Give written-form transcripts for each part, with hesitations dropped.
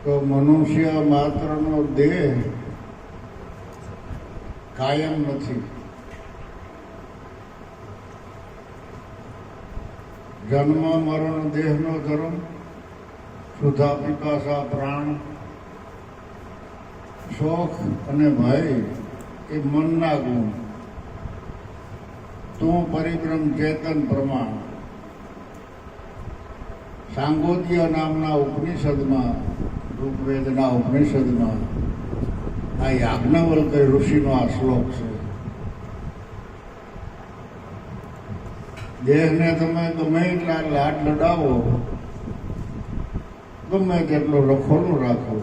તો મનુષ્ય માત્રનો દેહ કાયમ નથી. જન્મ મરણ દેહનો ધર્મ, સુધા પીપાસા પ્રાણ, શોખ અને ભય એ મનના ગુણ. તું પરિભ્રમ ચેતન પ્રમાણ. સાંગોદ્ય નામના ઉપનિષદમાં, ઋગ્વેદના ઉપનિષદમાં આ યાજ્ઞવલ્ક્ય ઋષિનો આ શ્લોક છે. દેહને તમે ગમે એટલા લાડ લડાવો, ગમે તેટલો રખોલું રાખો,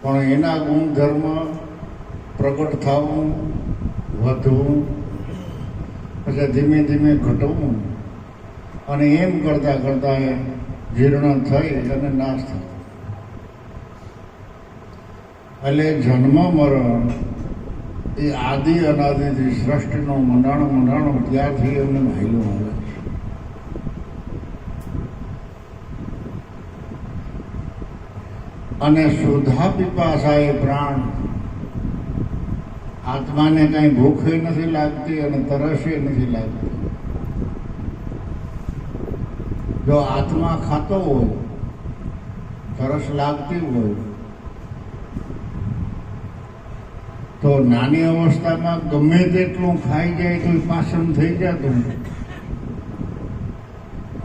પણ એના ગુણધર્મ પ્રગટ થવું, વધવું, પછી ધીમે ધીમે ઘટવું અને એમ કરતાં કરતાં જીર્ણ થઈ અને નાશ થાય. એટલે જન્મ મરણ એ આદિ અનાદિથી સૃષ્ટિનો મંડાણો ત્યારથી એમને માયલું આવે છે. અને સુધા પીપાસા એ પ્રાણ. આત્માને કાંઈ ભૂખે નથી લાગતી અને તરસે નથી લાગતી. જો આત્મા ખાતો હોય, તરસ લાગતી હોય, તો નાની અવસ્થામાં ગમે તેટલું ખાઈ જાય તો પાચન થઈ જતું,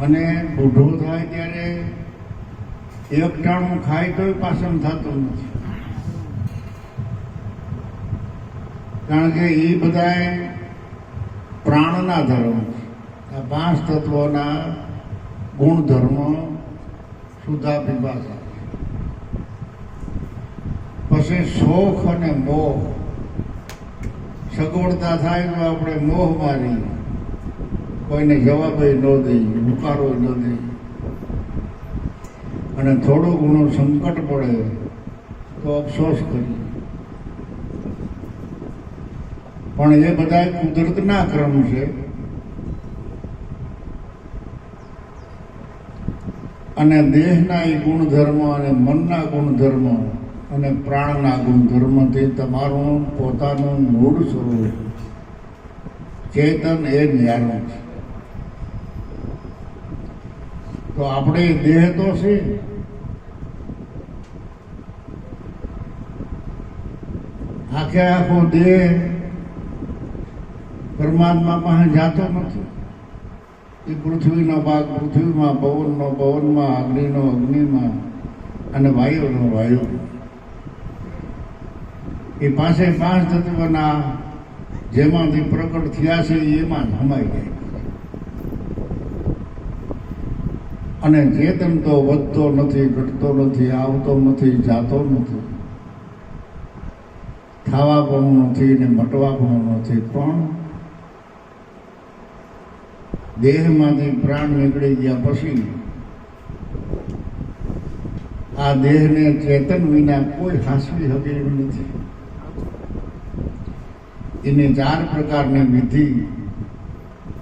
અને બુઢો થાય ત્યારે એક ટાણું ખાય તોય પાચન થતું નથી. કારણ કે એ બધા પ્રાણના ધર્મ, આ 5 તત્વોના ગુણધર્મ સુધા પીપાસા. પછી શોખ અને મોહ. સગવડતા થાય તો આપણે મોહ મારી, કોઈને જવાબ ન દઈ, હુંકારો ન દઈ, અને થોડું ઘણું સંકટ પડે તો અફસોસ કરીએ. પણ એ બધા કુદરતના ક્રમ છે. અને દેહના એ ગુણધર્મ અને મનના ગુણધર્મ અને પ્રાણના ગુણધર્મથી તમારું પોતાનું મૂળ સ્વરૂપ ચેતન એ ન્યારું છે. તો આપણે દેહ તો છે, આખે આખો દેહ પરમાત્મા પાસે જાતો નથી. એ પૃથ્વીનો ભાગ પૃથ્વીમાં, પવનનો પવનમાં, અગ્નિનો અગ્નિમાં અને વાયુનો વાયુ. એ પાસે 5 તત્વના જેમાંથી પ્રકટ થયા છે એમાં સમાઈ જાય. અને ચેતન તો વધતો નથી, ઘટતો નથી, આવતો નથી, જાતો નથી, ખાવા પણ નથી ને મટવા પણ નથી. પણ દેહમાંથી પ્રાણ નીકળી ગયા પછી આ દેહને ચેતન વિના કોઈ હાંસવી શકે એમ નથી. એની 4 પ્રકારની વિધિ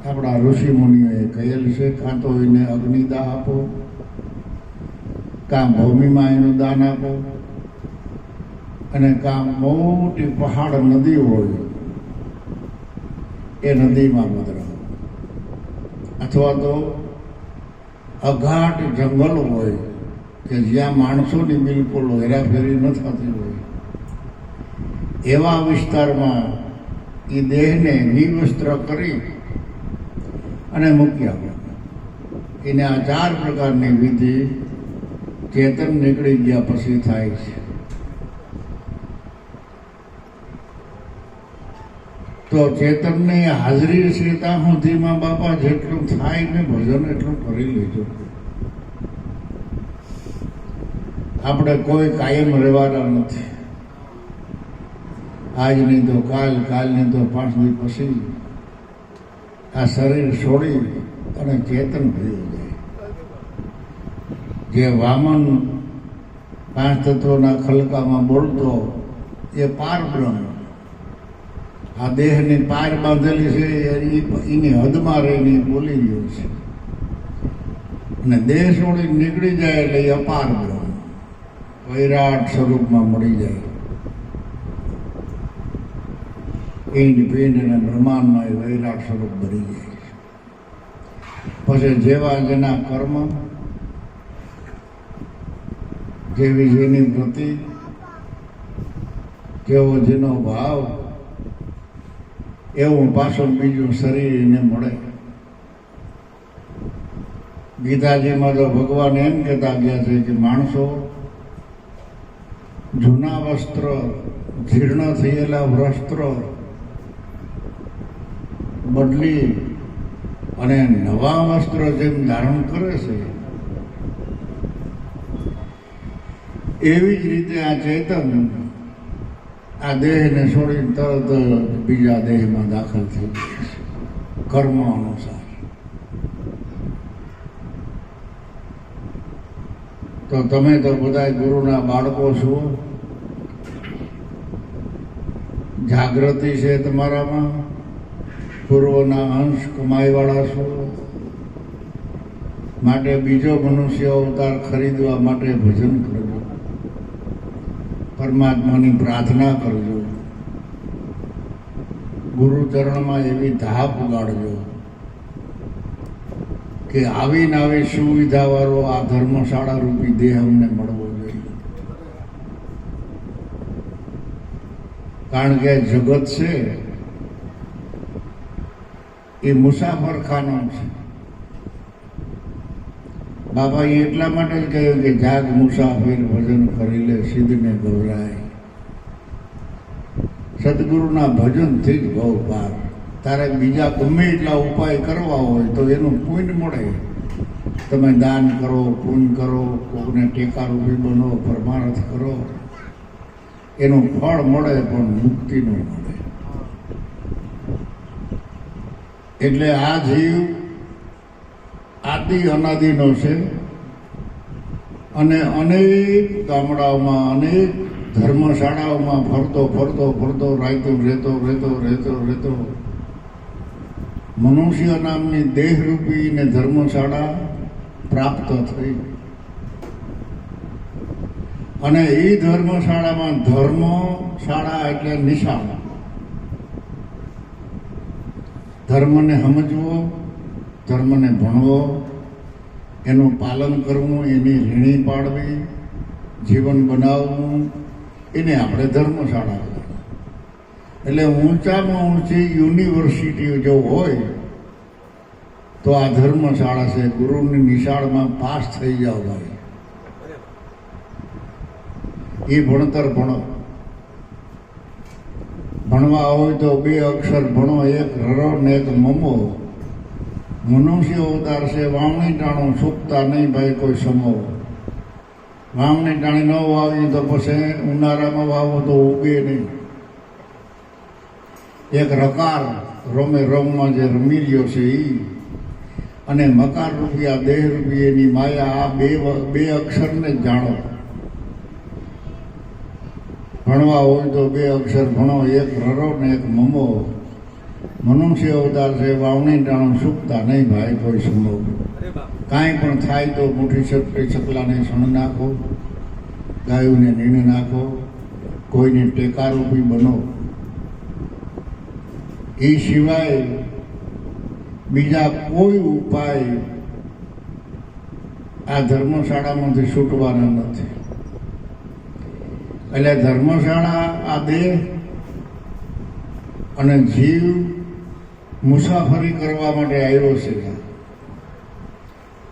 આપણા ઋષિ મુનિઓએ કહેલ છે. કાં તો એને અગ્નિદાહ આપો, કાં ભૂમિમાં એનું દાન આપો, અને કાં મોટી પહાડ નદી હોય એ નદીમાં પધરાવો, અથવા તો અઘાટ જંગલ હોય કે જ્યાં માણસોની બિલકુલ હેરાફેરી ન થતી હોય એવા વિસ્તારમાં એ દેહને નિવસ્ત્ર કરી અને મૂકી આપે. એને આ 4 પ્રકારની વિધિ ચેતન નીકળી ગયા પછી થાય છે. તો ચેતનની હાજરી છે ત્યાં સુધીમાં બાપા જેટલું થાય ને ભજન એટલું કરી લેજો. આપણે કોઈ કાયમ રહેવાના નથી. આજની તો કાલ, કાલની તો 5 દિવસ પછી આ શરીર છોડી અને ચેતન ભર્યું જાય. જે વામન 5 તત્વોના ખલકામાં બોલતો એ પાર બ્રહ્મ, આ દેહની પાર બાંધેલી છે એની હદમાં રહીને બોલી રહ્યો છે. અને દેહ છોડી નીકળી જાય એટલે એ અપાર બ્રહ્મ વૈરાટ સ્વરૂપમાં મળી જાય. પિંડ પિંડ અને બ્રહ્માંડમાં એ વૈરાટ સ્વરૂપ બની જાય. પછી જેવા જેના કર્મ, જેવી જેની વૃત્તિ, જેવો જેનો ભાવ, એવું પાછું બીજું શરીર એને મળે. ગીતાજીમાં તો ભગવાન એમ કહેતા ગયા છે કે માણસો જૂના વસ્ત્ર, જીર્ણ થયેલા વસ્ત્ર બદલી અને નવા વસ્ત્ર જેમ ધારણ કરે છે, એવી જ રીતે આ ચેતન આ દેહને છોડીને તરત બીજા દેહમાં દાખલ થઈ જાય છે કર્મ અનુસાર. તો તમે તો બધા ગુરુના બાળકો છો, જાગૃતિ છે તમારામાં, પૂર્વના અંશ કમાઈવાળા છો, માટે બીજો મનુષ્ય અવતાર ખરીદવા માટે ભજન કરજો, પરમાત્માની પ્રાર્થના કરજો, ગુરુચરણમાં એવી ધાપ ઉગાડજો કે આવીને આવી સુવિધાવાળો આ ધર્મશાળા રૂપી દેહ અમને મળવો જોઈએ. કારણ કે જગત છે એ મુસાફરખાનું છે. બાબાએ એટલા માટે જ કહ્યું કે જાગ મુસાફિર ભજન કરી લે સિદ્ધને ગૌરાય. સદગુરુના ભજનથી જ ભવ પાર. તારે બીજા ગમે એટલા ઉપાય કરવા હોય તો એનું પુણ્ય મળે. તમે દાન કરો, પુણ્ય કરો, કોકને ટેકારૂપી બનો, પરમાર્થ કરો, એનું ફળ મળે પણ મુક્તિનું મળે. એટલે આ જીવ આદિ અનાદિનો છે અને અનેક ગામડાઓમાં, અનેક ધર્મશાળાઓમાં ફરતો ફરતો ફરતો રહેતો મનુષ્ય નામની દેહરૂપી ને ધર્મશાળા પ્રાપ્ત થઈ. અને એ ધર્મશાળામાં ધર્મશાળા એટલે નિશાળ. ધર્મને સમજવો, ધર્મને ભણવો, એનું પાલન કરવું, એની ઋણી પાડવી, જીવન બનાવવું, એને આપણે ધર્મશાળા કહીએ. એટલે ઊંચામાં ઊંચી યુનિવર્સિટી જો હોય તો આ ધર્મશાળા છે. ગુરુની નિશાળમાં પાસ થઈ જાઓ ભાઈ, એ ભણતર ભણો. ભણવા હોય તો 2 અક્ષર ભણો, એક રરો ને એક મમો. મનુષ્ય અવતાર છે, વાવણી ટાણું ચૂકતા નહીં ભાઈ કોઈ સમો. વાવણી ટાણી ન વાવી તો પછી ઉનાળામાં વાવો તો ઉગે નહીં. એક રકાર રમે રમમાં જે રમી રહ્યો છે એ, અને મકાર રૂપિયા દેહ રૂપિયાની માયા, આ બે અક્ષરને જ જાણો. ભણવા હોય તો 2 અક્ષર ભણો, એક રરો ને એક મમો. મનુષ્ય અવતાર છે, વાવણી ટાણું ચૂકતા નહીં ભાઈ કોઈ સંભવ. કાંઈ પણ થાય તો મોટી ચકલાને સણ નાખો, ગાયોને નીણ નાખો, કોઈને ટેકારૂપી બનો. એ સિવાય બીજા કોઈ ઉપાય આ ધર્મશાળામાંથી છૂટવાના નથી. એટલે ધર્મશાળા આ દેહ અને જીવ મુસાફરી કરવા માટે આવ્યો છે.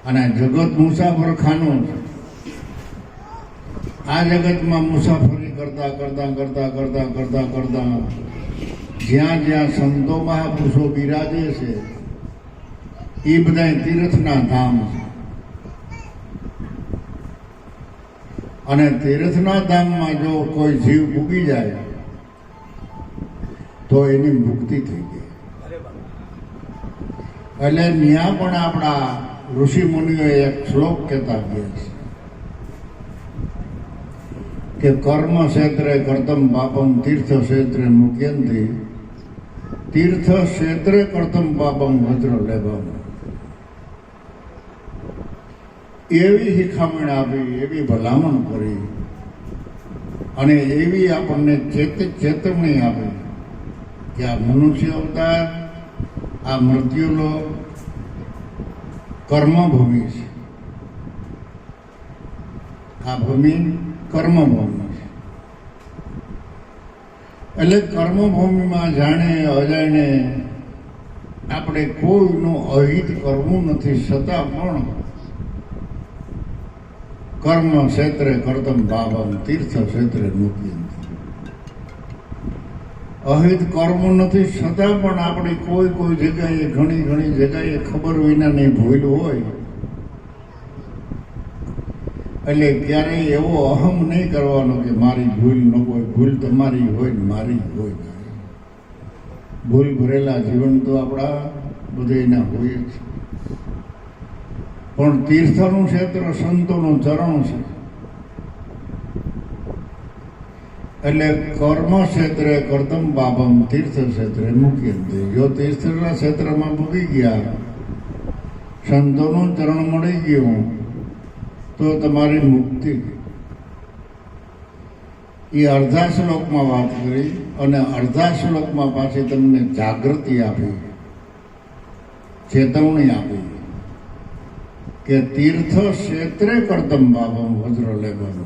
અને જગત મુસાફરખાનું છે. આ જગતમાં મુસાફરી કરતા જ્યાં જ્યાં સંતો મહાપુરુષો બિરાજે છે એ બધા તીર્થના ધામ છે. અને તીર્થના ધામમાં જો કોઈ જીવ ઉગી જાય તો એની મુક્તિ થઈ ગઈ. એટલે ત્યાં પણ આપણા ઋષિ મુનિઓએ એક શ્લોક કહેતા ગયા છે કે કર્મ ક્ષેત્રે કર્તમ પાપમ તીર્થ ક્ષેત્રે મુખ્યંતી તીર્થ ક્ષેત્રે કર્તમ પાપમ વજ્ર લેભમ. એવી શિખામણ આપી, એવી ભલામણ કરી અને એવી આપણને ચેતવણી આપી કે આ મનુષ્ય અવતાર, આ મૃત્યુલોક કર્મભૂમિ છે. આ ભૂમિ કર્મભૂમિ છે. એટલે કર્મભૂમિમાં જાણે અજાણે આપણે કોઈનું અહિત કરવું નથી, છતાં પણ કર્મ ક્ષેત્રે કર્તમ ભાવમ તીર્થ ક્ષેત્રે મુક્યંતિ. અહિત કરવું નથી, છતાં પણ આપણી કોઈ જગ્યાએ ઘણી જગ્યાએ ખબર વિનાની ભૂલ હોય. એટલે ક્યારેય એવો અહમ નહીં કરવાનો કે મારી ભૂલ ન હોય. ભૂલ તમારી હોય ને મારી હોય. ભૂલ ભરેલા જીવન તો આપણા બધાના હોય જ. પણ તીર્થનું ક્ષેત્ર સંતોનું ચરણ છે. એટલે કર્મ ક્ષેત્રે કર્તમ પાપમ તીર્થ ક્ષેત્રે મુક્યંતે. જો તીર્થના ક્ષેત્રમાં મૂકી ગયા, સંતોનું ચરણ મળી ગયું તો તમારી મુક્તિ. એ અડધા શ્લોકમાં વાત કરી અને અડધા શ્લોકમાં પાછી તમને જાગૃતિ આપી, ચેતવણી આપી કે તીર્થ ક્ષેત્રે કર્તમ પાપમ વજ્રલેપમ.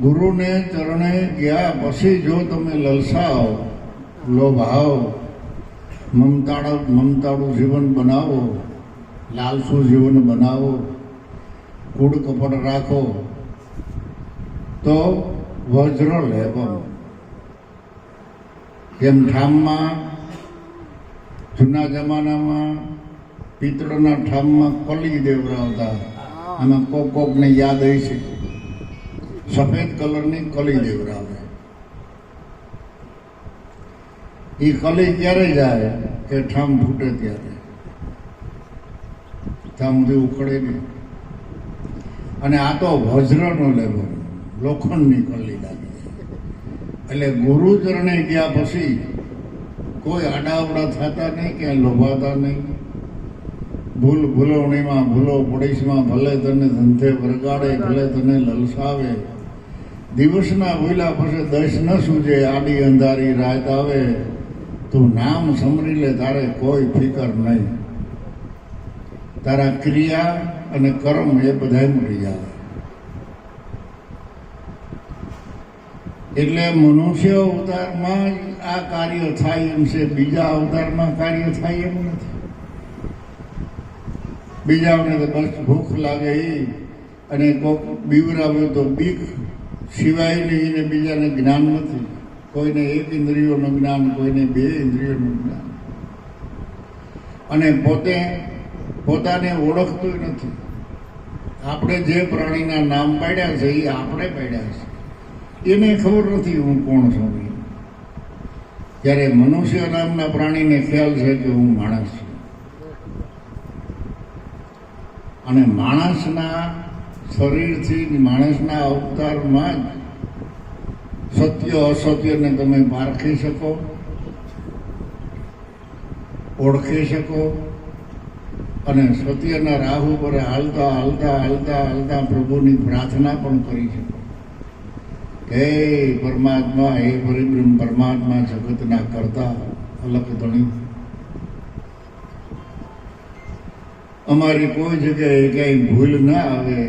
ગુરુને ચરણે ગયા પછી જો તમે લલસાઓ, લોભાઓ, મમતાળું જીવન બનાવો, લાલસુ જીવન બનાવો, કૂડ કપટ રાખો તો વજ્ર લેપમ. જેમ ઠામમાં જૂના જમાનામાં પિત્તળના ઠામમાં કલી દેવરાવતા, આમાં કોકને યાદ આવી છે, સફેદ કલરની કલી દેવરાવે. એ કલી ક્યારે જાય કે ઠામ ફૂટે ત્યારે, ઠામ સુધી ઉખડે નહીં. અને આ તો વજ્રનો લેવો, લોખંડની કલી લાગી. એટલે ગુરુચરણે ગયા પછી કોઈ આડાવડા થતા નહીં, ક્યાંય લોભાતા નહીં. ભૂલવણીમાં ભૂલો પડોશમાં ભલે તને ધંધે વરગાડે, ભલે તને લલસાવે. દિવસના ભૂલા પછી દસ ન સૂજે, આડી અંધારી રાત આવે, તું નામ સમરી લે, તારે કોઈ ફિકર નહીં. તારા ક્રિયા અને કર્મ એ બધા મળી જાય. એટલે મનુષ્ય અવતારમાં આ કાર્ય થાય એમ છે, બીજા અવતારમાં કાર્ય થાય એમ નથી. બીજાઓને તો બસ ભૂખ લાગે અને કોક બીવરાવ્યો તો બીક સિવાય નહીં, ને બીજાને જ્ઞાન નથી. કોઈને એક ઇન્દ્રિયોનું જ્ઞાન, કોઈને બે ઇન્દ્રિયોનું જ્ઞાન. અને પોતાને ઓળખતું નથી. આપણે જે પ્રાણીના નામ પાડ્યા છે એ આપણે પાડ્યા છે, એને ખબર નથી હું કોણ છું. જ્યારે મનુષ્ય નામના પ્રાણીને ખ્યાલ છે કે હું માણસ છું. અને માણસના શરીરથી, માણસના અવતારમાં જ સત્ય અસત્યને તમે પારખી શકો, ઓળખી શકો. અને સત્યના રાહ ઉપર હાલતા હાલતા હાલતા હાલતા પ્રભુની પ્રાર્થના પણ કરી શકો. હે પરમાત્મા, હે પરિબ્રહ્મ પરમાત્મા, જગતના કરતા અલગ ધણી, અમારી કોઈ જગ્યાએ ક્યાંય ભૂલ ના આવે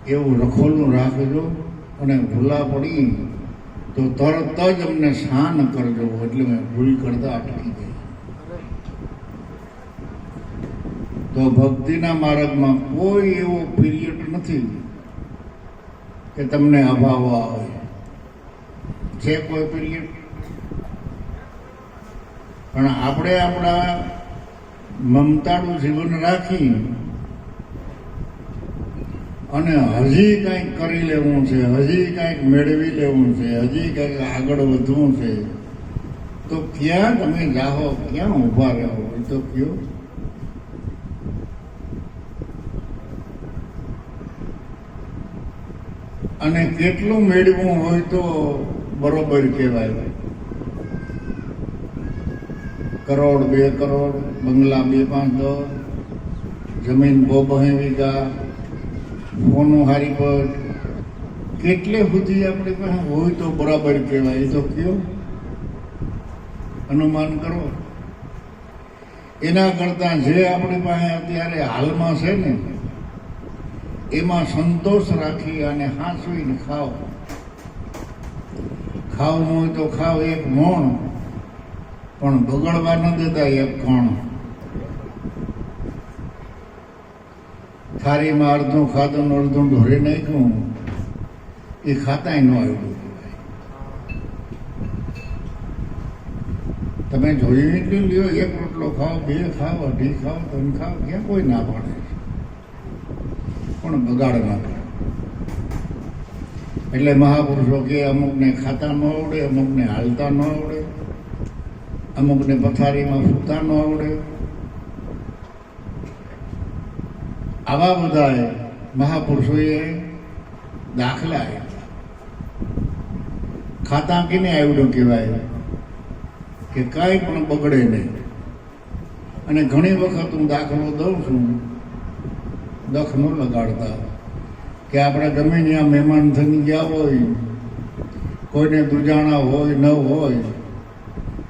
એવું રખોલું રાખજો. અને ભૂલા પડી તો તરત જ અમને શાન કરજો. એટલે મેં ભૂલ કરતા અટકી ગઈ. તો ભક્તિના માર્ગમાં કોઈ એવો પીરિયડ નથી કે તમને અભાવ આવે. છે કોઈ પીરિયડ? પણ આપણે આપણા મમતાનું જીવન રાખી અને હજી કંઈક કરી લેવું છે, હજી કંઈક મેળવી લેવું છે, હજી કંઈક આગળ વધવું છે, તો ક્યાં તમે જાઓ, ક્યાં ઊભા રહો એ તો કયો. અને કેટલું મેળવું હોય તો બરોબર કહેવાય. કરોડ, 2 કરોડ, બંગલા 2-5 10, જમીન બહુ વીઘા, ફોનું હારી પર કેટલે સુધી આપણી પાસે હોય તો બરાબર કહેવાય. એ તો કયો અનુમાન કરો. એના કરતાં જે આપણી પાસે અત્યારે હાલમાં છે ને એમાં સંતોષ રાખી અને હાંસવીને ખાઓ. ખાવું હોય તો ખાવ એક મોણ, પણ બગડવા ન દેતા એક કણ. થાળીમાં અડધું ખાધું ને અડધું ઢોરે નાખ્યું, એ ખાતાય ન આવ્યું. તમે જોયું એટલું લ્યો, એક રોટલો ખાઓ, બે ખાઓ, અઢી ખાઓ, ત્રણ ખાઓ, ક્યાં કોઈ ના પાડે, પણ બગાડ ના કરે. એટલે મહાપુરુષો કે અમુકને ખાતા ન આવડે, અમુકને હાલતા ન આવડે, અમુકને પથારીમાં સૂતા ન આવડે. આવા બધા મહાપુરુષોએ દાખલા આપ્યા. ખાતા કેને આવડ્યું કહેવાય કે કાંઈ પણ બગડે નહીં. અને ઘણી વખત હું દાખલો દઉં છું, દખ ન લગાડતા, કે આપણે ગમે ત્યાં મહેમાન થઈ ગયા હોય, કોઈને દુજાણા હોય ન હોય,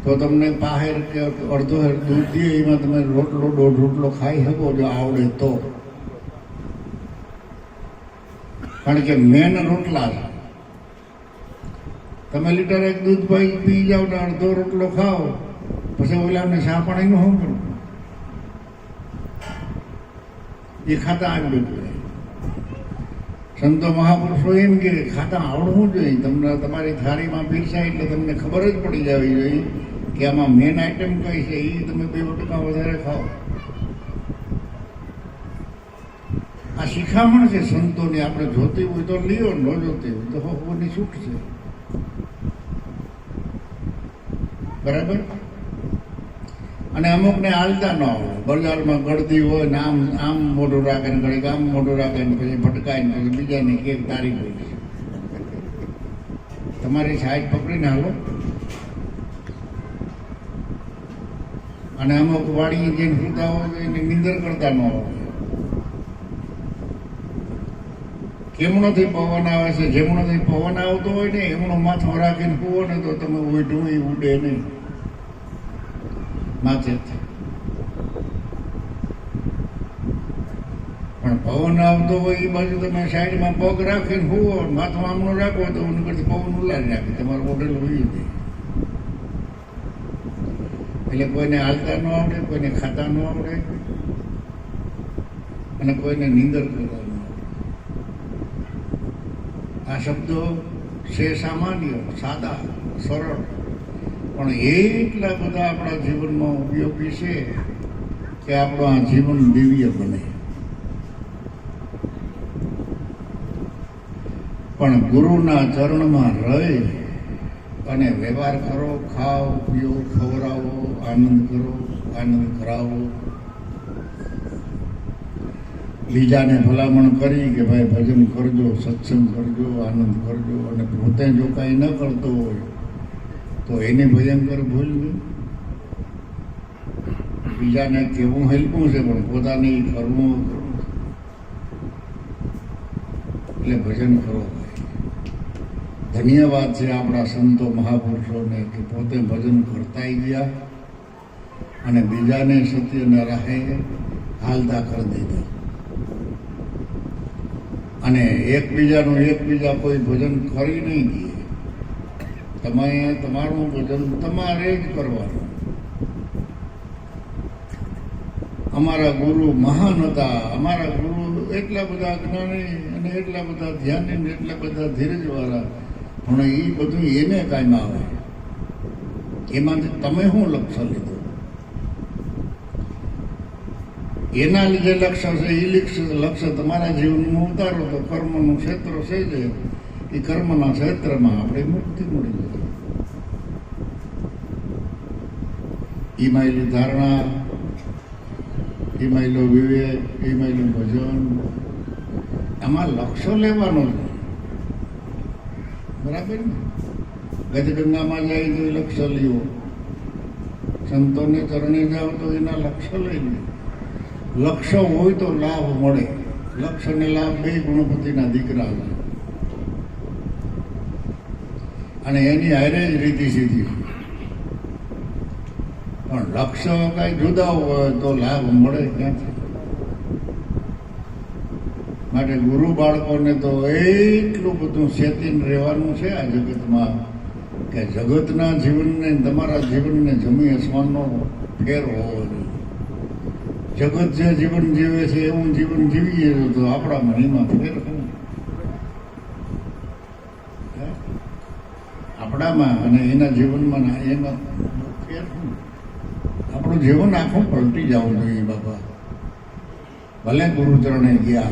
તો તમને પાહેર કે અડધો દૂધ દે, એમાં તમે રોટલો દોઢ રોટલો ખાઈ શકો જો આવડે તો. કારણ કે મેન રોટલા છે. તમે લીટર એક દૂધ પી જાઓ ને અડધો રોટલો ખાઓ, પછી ઓલાને શા પાણીનું શું કરવું? એ ખાતા આવડવું જોઈએ. સંતો મહાપુરુષો એમ કે ખાતા આવડવું જોઈએ. તમને તમારી થાળીમાં પીરસાય એટલે તમને ખબર જ પડી જવી જોઈએ કે આમાં મેન આઈટમ કઈ છે. એ તમે 2% વધારે ખાઓ. આ શિખામણ છે સંતોની. આપણે જોતી હોય તો લ્યો, ન જોતી હોય તો હોવાની છૂટ છે. બરાબર. અને અમુકને હાલતા ન આવડે. બજારમાં ગળદી હોય ને આમ આમ મોઢું રાખે ને ઘડીક આમ મોઢું રાખે ને પછી ભટકાય ને પછી બીજાને કેક તારી હોય છે. તમારી સાઈડ પકડીને હાલો. અને અમુક વાડી જઈને સૂતા હોય એને નિંદર કરતા ન આવે. કેમણોથી પવન આવે છે, જેમણોથી પવન આવતો હોય ને એમણો માથો રાખીને કૂવો ને તો તમે ઉઠું ઉડે નહીં માથેથી. પણ પવન આવતો હોય એ બાજુ તમે સાઈડમાં પગ રાખીને કૂવો, માથું આમનો રાખો તો એની કરતી પવન ઉલારી નાખે, તમારું મોઢેલ હોઈ જાય. એટલે કોઈને હાલતા ન આવડે, કોઈને ખાતા ન આવડે, અને કોઈને નીંદર કરતા ન આવડે. આ શબ્દો છે સામાન્ય, સાદા, સરળ, પણ એટલા બધા આપણા જીવનમાં ઉપયોગી છે કે આપણું આ જીવન દિવ્ય બને. પણ ગુરુના ચરણમાં રહી અને વ્યવહાર કરો, ખાઓ, પીઓ, ખવડાવો, આનંદ કરો, આનંદ કરાવો. બીજાને ભલામણ કરી કે ભાઈ ભજન કરજો, સત્સંગ કરજો, આનંદ કરજો, અને પોતે જો કાંઈ ન કરતો હોય તો એને ભયંકર ભૂલ નહીં. બીજાને કેવું હેલ્પું છે પણ પોતાને કરવું. એટલે ભજન કરો. ધન્યવાદ છે આપણા સંતો મહાપુરુષોને કે પોતે ભજન કરતાય ગયા અને બીજાને સત્યના રાહે હાલતા કરી દીધા. અને એકબીજા કોઈ ભજન કરી નહીં દે. તમે તમારું ભજન તમારે જ કરવાનું. અમારા ગુરુ મહાન હતા. અમારા ગુરુ એટલા બધા જ્ઞાની અને એટલા બધા ધ્યાની ને એટલા બધા ધીરજવાળા. પણ એ બધું એને કાયમ આવે. એમાંથી તમે શું લક્ષ્ય લીધું? એના લીધે લક્ષ્ય છે. એ લક્ષ્ય તમારા જીવનમાં ઉતારો તો કર્મનું ક્ષેત્ર છે જે એ કર્મના ક્ષેત્રમાં આપણે મુક્તિ મળી જાય. એ માયલી ધારણા, એ માયલો વિવેક, એ માયલું ભજન, આમાં લક્ષ્ય લેવાનો છે. બરાબર ને? ગજગંગામાં જાય તો એ લક્ષ્ય લ્યો, સંતોને ચરણે જાઓ તો એના લક્ષ્ય લઈ લે. લક્ષ્ય હોય તો લાભ મળે. લક્ષ્ય અને લાભ બે ગુણપતિના દીકરા છે અને એની હારે જ રીતિ સીધી. પણ લક્ષ્ય કઈ જુદા હોય તો લાભ મળે ક્યાંથી? માટે ગુરુ બાળકોને તો એટલું બધું ચેતીને રહેવાનું છે આ જગતમાં કે જગતના જીવનને તમારા જીવનને જમી આસમાનનો ફેર હોવો જોઈએ. જગત જે જીવન જીવે છે એવું જીવન જીવીએ તો આપણા મનીમાં ફેર શું? આપણામાં અને એના જીવનમાં એમાં ફેર શું? આપણું જીવન આખું પલટી જવું જોઈએ બાપા. ભલે ગુરુચરણે ગયા,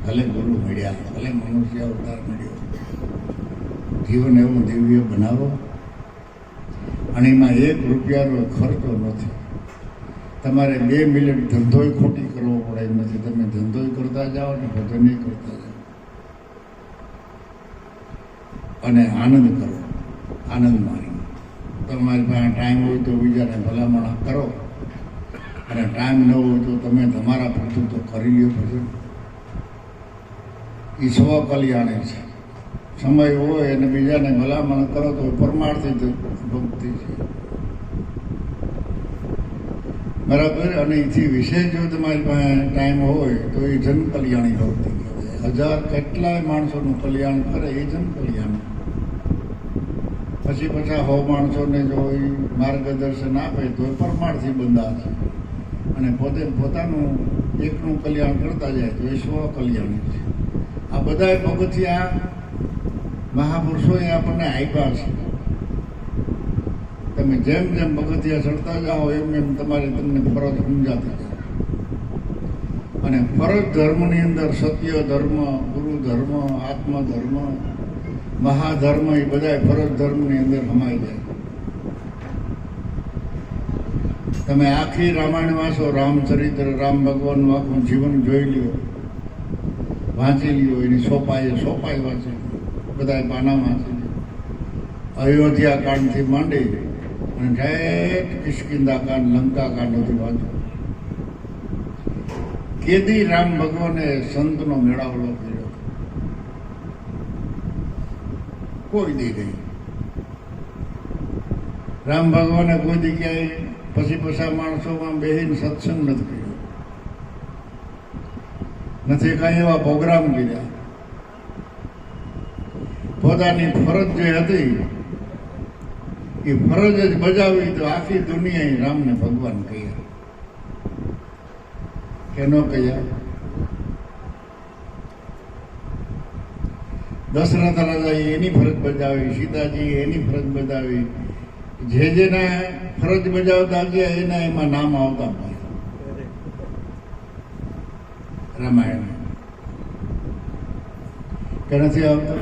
ભલે ગુરુ મળ્યા, ભલે મનુષ્ય અવતાર મળ્યો, જીવન એવું દિવ્ય બનાવો. અને એમાં ₹1 ખર્ચો નથી. તમારે 2 મિનિટ ધંધોય ખોટી કરવો પડે એમ નથી. તમે ધંધોય કરતા જાઓ ને ભજનય કરતા જાઓ અને આનંદ કરો, આનંદ માણી. તમારી પાસે ટાઈમ હોય તો બીજાને ભલામણ કરો અને ટાઈમ ન હોય તો તમે તમારા પૂરતું તો કરી લો ભજન. એ સ્વકલ્યાણી છે. સમય હોય અને બીજાને ભલામણ કરો તો પરમાર્થિત ભક્તિ છે, બરાબર. અને એથી વિશેષ જો તમારી પાસે ટાઈમ હોય તો એ જનકલ્યાણી ભક્તિ કહેવાય. 1000 કેટલાય માણસોનું કલ્યાણ કરે એ જનકલ્યાણ. પછી 100 માણસોને જો એ માર્ગદર્શન આપે તો એ પરમાર્થી બંધા છે. અને પોતે પોતાનું એકનું કલ્યાણ કરતા જાય તો એ સ્વકલ્યાણી છે. આ બધા પગથિયા મહાપુરુષોએ આપણને આપ્યા છે. તમે જેમ જેમ પગથિયા ચડતા જાઓ એમ એમ તમને ફરજ સમજાતી જાય. અને ફરજ ધર્મની અંદર સત્ય ધર્મ, ગુરુ ધર્મ, આત્મધર્મ, મહાધર્મ એ બધા ફરજ ધર્મની અંદર સમાઈ જાય. તમે આખી રામાયણ વાંચો, રામચરિત્ર, રામ ભગવાનનું આખું જીવન જોઈ લ્યો, વાંચી લ્યો. એની સોપાઈ વાંચી લ્યો, બધા પાના વાંચી લ્યો. અયોધ્યા કાંડથી માંડી અને ઠેઠ કિષ્કિંધા કાંડ, લંકા કાંડ સુધી વાંચો. કેદી રામ ભગવાને સંતનો મેળાવડો કર્યો? કોઈ દી નહીં. રામ ભગવાને કોઈ દી ક્યાંય પછી માણસોમાં બેહીને સત્સંગ નથી કર્યો, નથી કાંઈ એવા પ્રોગ્રામ કર્યા. પોતાની ફરજ જે હતી એ ફરજ જ બજાવી તો આખી દુનિયાએ રામને ભગવાન કહ્યા કે ન કહ્યા? દશરથ રાજાએ એની ફરજ બજાવી, સીતાજી એની ફરજ બજાવી. જેને ફરજ બજાવતા ગયા એના એમાં નામ આવતા રામાયણ કે નથી આવતા?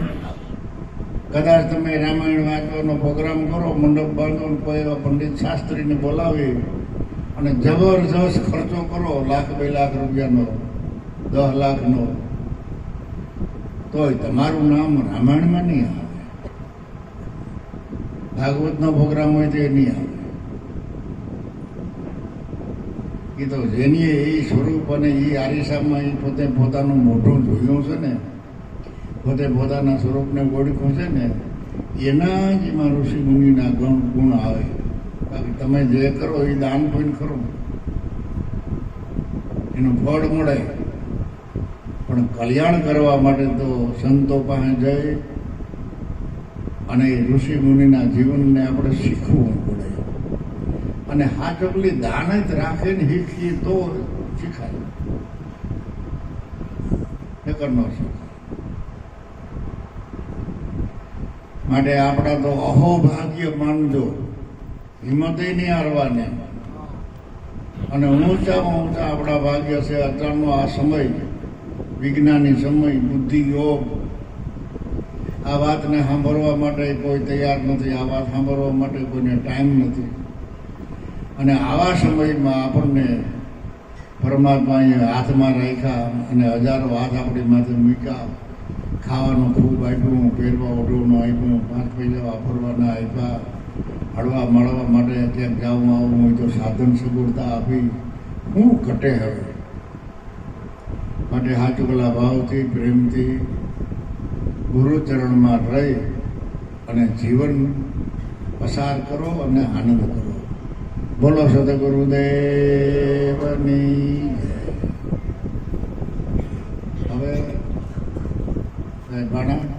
કદાચ તમે રામાયણ વાંચવાનો પ્રોગ્રામ કરો, મંડપ બાંધો, કોઈ એવા પંડિત શાસ્ત્રીને બોલાવી અને જબરજસ્ત ખર્ચો કરો, ₹1,00,000 2 લાખ રૂપિયાનો, 10 લાખનો, તોય તમારું નામ રામાયણમાં નહીં આવે. ભાગવતનો પ્રોગ્રામ હોય તો એ નહીં આવે. એ તો જેની એ સ્વરૂપ અને એ આરીસામાં એ પોતે પોતાનું મોઢું જોયું છે ને, પોતે પોતાના સ્વરૂપને ઓળખ્યું છે ને, એના જ એમાં ઋષિ મુનિના ગુણ આવે. બાકી તમે જે કરો એ દાન પુણ્ય કરો, એનું ફળ મળે. પણ કલ્યાણ કરવા માટે તો સંતો પાસે જઈ અને ઋષિ મુનિના જીવનને આપણે શીખવું પડે. અને હાચકલી દાન જ રાખીને શીખીએ તો શીખાય, નકર ન શીખાય. માટે આપણા તો અહોભાગ્ય માનજો, હિંમતે નહીં હારવાની. અને ઊંચામાં ઊંચા આપણા ભાગ્ય છે અત્યારનો આ સમય, વિજ્ઞાની સમય, બુદ્ધિ યોગ. આ વાતને સાંભળવા માટે કોઈ તૈયાર નથી, આ વાત સાંભળવા માટે કોઈને ટાઈમ નથી. અને આવા સમયમાં આપણને પરમાત્માએ હાથમાં રાખ્યા અને હજારો હાથ આપણી માથે મૂક્યા. ખાવાનું ખૂબ આપ્યું, પહેરવા ઓઢવાનું આપ્યું, 5 પૈસા વાપરવાના આપ્યા, હળવા મળવા માટે ક્યાંક જવું આવવું હોય તો સાધન સગવડતા આપી. શું ઘટે હવે? માટે હાચુકલા ભાવથી પ્રેમથી ગુરુચરણમાં રહી અને જીવન પસાર કરો અને આનંદ કરો. બોલો સદગુરુદેવની જય. હવે ગાણા